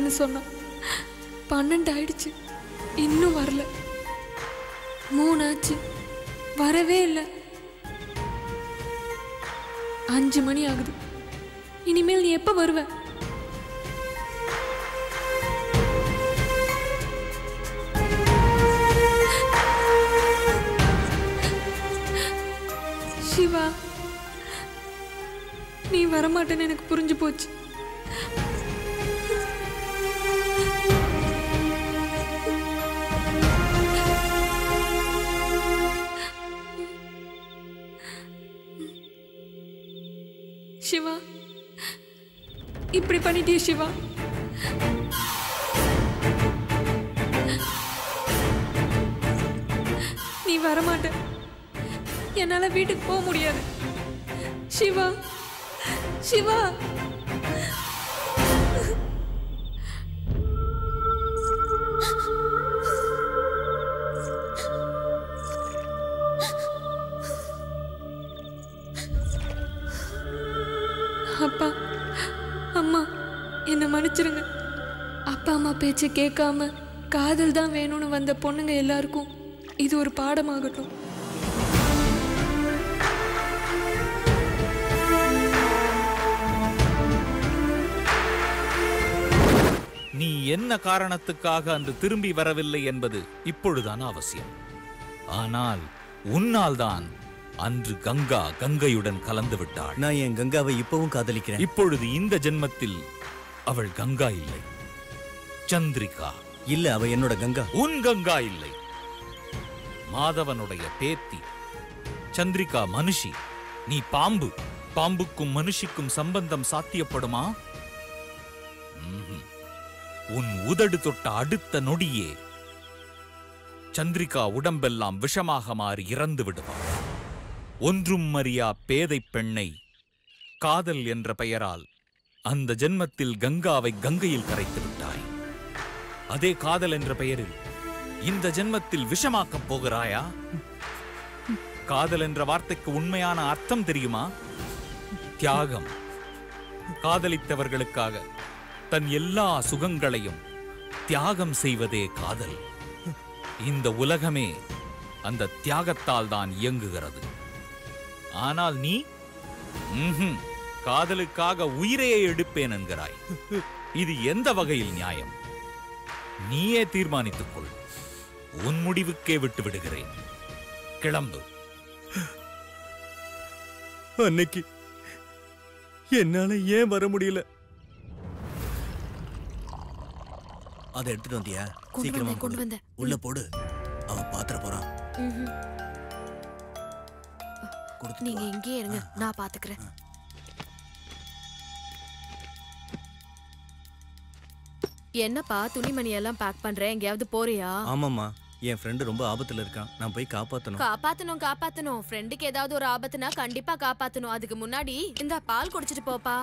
வரேன்னு சொன்னான். 12 ஆயிடுச்சு, இன்னும் வரல. 3 ஆச்சு, வரவே இல்லை. 5 மணி ஆகுது. இனிமேல் நீ எப்ப வருவ? சிவா, நீ வரமாட்டேன்னு எனக்கு புரிஞ்சு போச்சு. சிவா, இப்படி பண்ணிட்டிய சிவா. நீ வரமாட்ட, என்னால வீட்டுக்கு போக முடியாது. சிவா, சிவா. அப்பா, அம்மா, என்னை மன்னிச்சிருங்க. அப்பா அம்மா பேச்சு கேட்காம காதல் தான் வேணும்னு வந்த பொண்ணுங்க எல்லாருக்கும் இது ஒரு பாடமாகட்டும். நீ என்ன காரணத்துக்காக அன்று திரும்பி வரவில்லை என்பது இப்பொழுதுதான் அவசியம். ஆனால் உன்னால் தான் அன்று கங்கா கங்கையுடன் கலந்து விட்டாள். நான் என் கங்காவை இப்பவும் காதலிக்கிறேன். இப்பொழுது இந்த ஜென்மத்தில் அவள் கங்கா இல்லை, சந்திரிகா. இல்ல, அவ என்னோட கங்கா. உன் கங்கா இல்லை, மாதவனுடைய பேத்தி. சந்திரிகா மனுஷி, நீ பாம்பு. பாம்புக்கும் மனுஷிக்கும் சம்பந்தம் சாத்தியப்படுமா? உன் உதடு தொட்ட அடுத்த நொடியே சந்திரிகா உடம்பெல்லாம் விஷமாக மாறி இறந்து விடுவாள். ஒன்றும் அறியா பேதை பெண்ணை காதல் என்ற பெயரால் அந்த ஜென்மத்தில் கங்காவை கங்கையில் கரைத்து விட்டாய். அதே காதல் என்ற பெயரில் இந்த ஜென்மத்தில் விஷமாக்கப் போகிறாயா? காதல் என்ற வார்த்தைக்கு உண்மையான அர்த்தம் தெரியுமா? தியாகம். காதலித்தவர்களுக்காக தன் எல்லா சுகங்களையும் தியாகம் செய்வதே காதல். இந்த உலகமே அந்த தியாகத்தால் தான் இயங்குகிறது. ஆனால் நீ காதலுக்காக உயிரையே எடுப்பேன் என்கிறாய். இது எந்த வகையில் நியாயம்? நீயே தீர்மானித்துக் கொள். உன் முடிவுக்கே விட்டு விடுகிறேன். கிளம்பு. அன்னைக்கு என்னால ஏன் வர முடியல? அதை எடுத்துட்டு வந்தியா? சீக்கிரமா கொண்டு வந்த. உள்ள போடு, அவன் பாத்திர போறான். நீங்க இங்கே இருங்க, நான் பாத்துக்கிறேன். என்னப்பா துணிமணி எல்லாம் பேக் பண்றேன், எங்கயாவது போறியா? ஆமாம்மா, என் ஃப்ரெண்டு ரொம்ப ஆபத்துல இருக்கான். நான் போய் காப்பாத்தணும். காப்பாத்தணும். ஃப்ரெண்டுக்கு ஏதாவது ஒரு ஆபத்துனா கண்டிப்பா காப்பாத்தணும். அதுக்கு முன்னாடி இந்த பால் குடிச்சிட்டு போப்பா.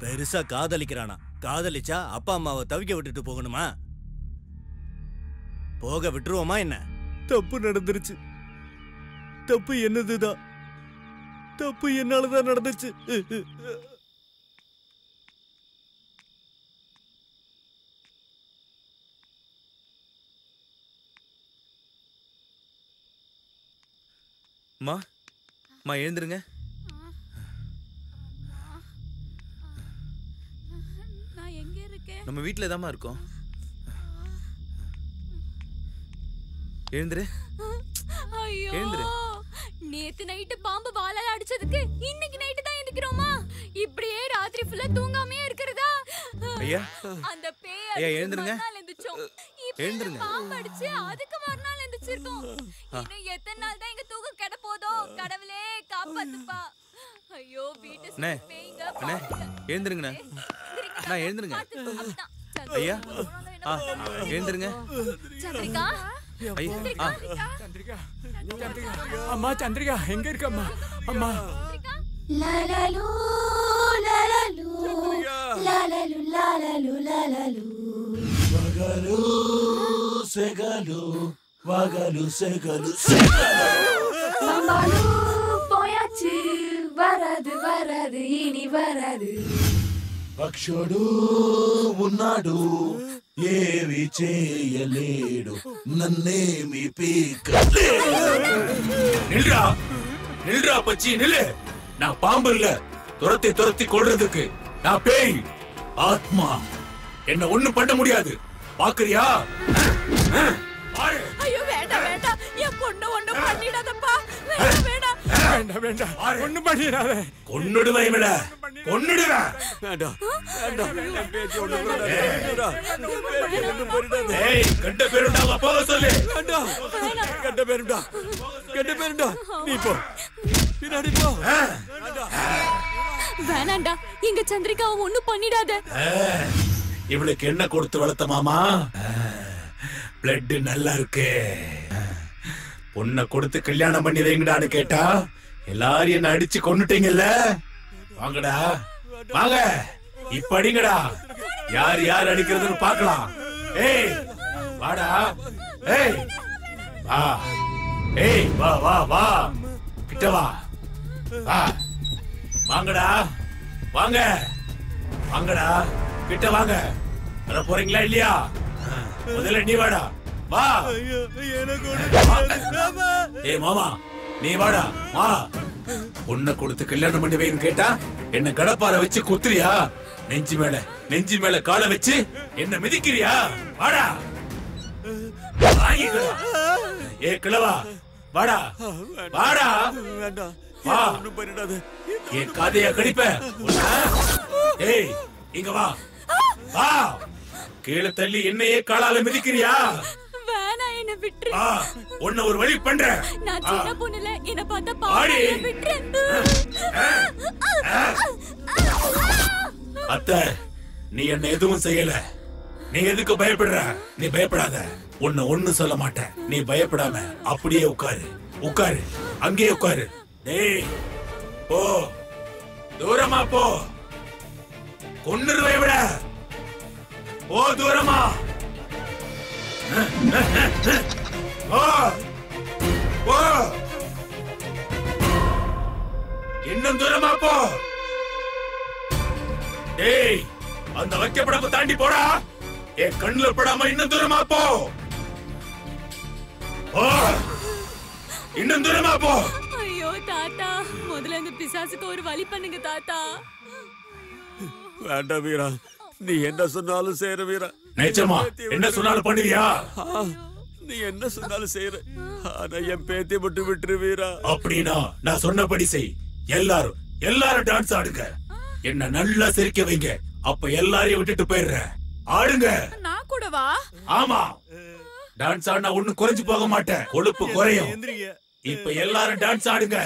பெருசா காதலிக்கிறானா? காதலிச்சா அப்பா அம்மாவை தவிக்க விட்டுட்டு போகணுமா? போக விட்டுருவோமா என்ன? தப்பு நடந்துருச்சு. தப்பு என்னதுதான். தப்பு என்னாலதான் நடந்துச்சு. மா எழுந்துருங்க. நம்ம வீட்டுல தாமா இருக்கோம். எழுந்துரு. எழுந்துரு. நேத்து நைட்டு பாம்பு வாளால அடிச்சதுக்கு இன்னைக்கு நைட்டு தான் எந்திக்கிறோமா? இப்படியே ராத்திரி ஃபுல்லா தூங்காமே இருக்கிறதா? ஐயா அந்த பேய் ஐயா எழுந்திருங்க எழுந்திருங்க பாம்பு அடிச்சு அதுக்கு மறுநாள் எந்திரிச்சிருக்கோம் இன்னும் எத்தனை நாள் தான் இங்க தூக்கம் கெட போதோ கடவுளே காப்பாத்துப்பா ஐயோ வீட்டு பேய்ங்க அண்ணே எழுந்திருங்கண்ணே நான் எழுந்திருங்க ஐயா எழுந்திருங்க சந்திரிகா ஐயா அம்மா சந்திரிகா எங்க இருக்க அம்மா அம்மா லாலாலு லாலாலு லாலாலு லாலாலு லாலாலு வகலு செகலு வகலு செகலு பாம்பாலு போயாச்சு வராது வராது இனி வராது పక్షుడు ఉన్నాడు ఏవి చేయలేడు నన్నేమి పీకలేడు நில்றா நில்றா பச்சி நில்லு. நான் பாம்பு இல்ல, துரத்தி கொள்றதுக்கு நான் பேய் ஆத்மா. என்ன ஒண்ணு பண்ண முடியாது, பாக்குறியா? ஐயோ வேண்டாம் வேண்டாம் என் பொண்ணு ஒண்ணு பண்ணிடாதப்பா வேண்டாம் வேண்டாம் வேண்டாம் ஒண்ணும் பண்ணிடாத. கொன்னுடுவேன் இவள, கொன்னுடுவேன். ஏய் கண்ட பேருண்டா அப்பாவை சொல்லு. கெட்ட பேருண்டா நீ போ பின்னாடி போ. வேணாண்டா எங்க சந்திரிகாவை ஒண்ணும் பண்ணிடாத. இவளுக்கு என்ன கொடுத்து வளர்த்த மாமா? பிளட் நல்லா இருக்கு. பொண்ணை கொடுத்து கல்யாணம் பண்ணி வைங்கடான்னு கேட்டா எல்லாரும் என்ன அடிச்சு கொன்னுட்டீங்கல்ல. வாங்கடா வாங்க, இப்ப அடிங்கடா. யார் யார் அடிக்கிறதுன்னு பாக்கலாம். ஏய் வாடா, ஏய் வா, ஏய் வா வா வா, கிட்ட வா வா. வாங்கடா வாங்க, வாங்கடா கிட்ட வாங்க. வர போறீங்களா இல்லையா? முதல்ல நீ வாடா, வா. ஏய் மாமா நீ வாடா வா. பொண்ணை கொடுத்து கல்யாணம் பண்ணி வைன்னு கேட்டா என்ன கடப்பார வச்சு குத்துறியா? நெஞ்சு மேல காலை வச்சு என்ன மிதிக்கிறியா? வாடா ஏ கிழவா, வாடா வாடா வா. என் காதைய கடிப்ப. ஏய் இங்க வா வா. கீழே தள்ளி என்னையே காலால மிதிக்கிறியா? வேணா என்ன விட்டுரு. உன்னை ஒரு வழி பண்றேன். நான் சின்ன பொண்ணுல என்ன பார்த்தா பாடி விட்டுரு. அத்தை நீ என்ன எதுவும் செய்யல, நீ எதுக்கு பயப்படுற? நீ பயப்படாத, உன்னை ஒண்ணு சொல்ல மாட்டேன். நீ பயப்படாம அப்படியே உட்காரு, அங்கேயே உட்காரு. டேய் போ, தூரமா போ, கொன்னுருவே விட. ஓ தூரமா போ, இன்னும் தூரமா போ. டேய் அந்த வைக்கப்படப்ப தாண்டி போடா. என் கண்ணுல படாம இன்னும் தூரமா போ, இன்னும் தூரமா போ. ஐயோ தாத்தா, முதல்ல இந்த பிசாசுக்கு ஒரு வழி பண்ணுங்க தாத்தா. வேண்டாம் வீரா, நீ என்ன சொன்னாலும் செய்யற வீரா. நிஜமா என்ன சொன்னாலும் பண்ணுவியா? நீ என்ன சொன்னாலும் செய்யற, ஆனா என் பேத்தி மட்டும் விட்டுரு வீரா. அப்படின்னா நான் சொன்னபடி செய். எல்லாரும் டான்ஸ் ஆடுங்க, என்ன நல்லா சிரிக்க வைங்க. அப்ப எல்லாரையும் விட்டுட்டு போயிடுற. ஆடுங்க. நான் கூடவா? ஆமா, டான்ஸ் ஆடினா ஒண்ணும் குறைஞ்சு போக மாட்டேன், கொழுப்பு குறையும். இப்ப எல்லாரும் டான்ஸ் ஆடுங்க,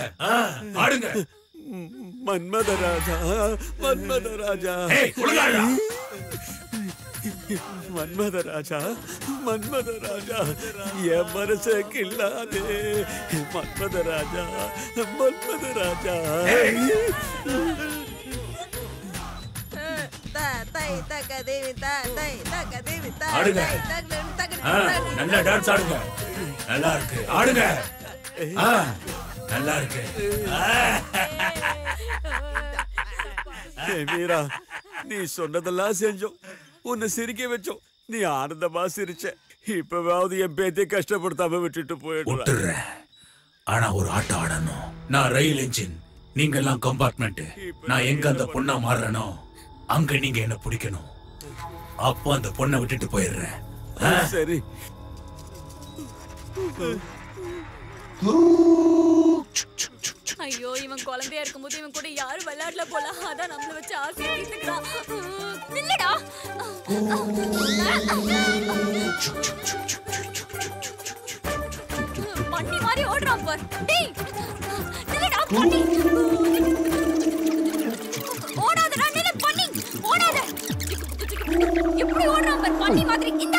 ஆடுங்க. மன்மதராஜா மன்மதராஜா மன்மதராஜா மன்மதராஜா என் மனச கில்லாதே. மன்மதராஜா மன்மதராஜா. ஆடுங்க, நல்லா டான்ஸ் ஆடுங்க. நல்லா இருக்கு, ஆடுங்க. நல்லா இருக்கு. வீரா, நீ சொன்னதெல்லாம் செஞ்சோம், உன்னை சிரிக்க வச்சோம், நீ ஆனந்தமா சிரிச்ச. இப்பவாவது என் பேத்தியை கஷ்டப்படுத்தாம விட்டுட்டு போயிடுற. ஆனா ஒரு ஆட்டம் ஆடணும். நான் ரயில் என்ஜின், நீங்க எல்லாம் கம்பார்ட்மெண்ட். நான் எங்க அந்த பொண்ணா மாறணும், அங்க நீங்க என்ன பிடிக்கணும். அப்போ அந்த பொண்ணை விட்டுட்டு போயிடுறேன். சரி. ஐயோ இவன் குழந்தையா இருக்கும்போது இவன் கூட யாரும் விளையாடல போல, அதான் நம்மள வச்சு ஆசையை தீர்த்துக்கிறான். நில்லுடா. பண்ணி மாதிரி ஓடுறான் பார். டேய் நில்லுடா பண்ணி. ஓடாதடா, நில்லு பண்ணி. ஓடாத. எப்படி ஓடுறான் பார் பண்ணி மாதிரி. இந்த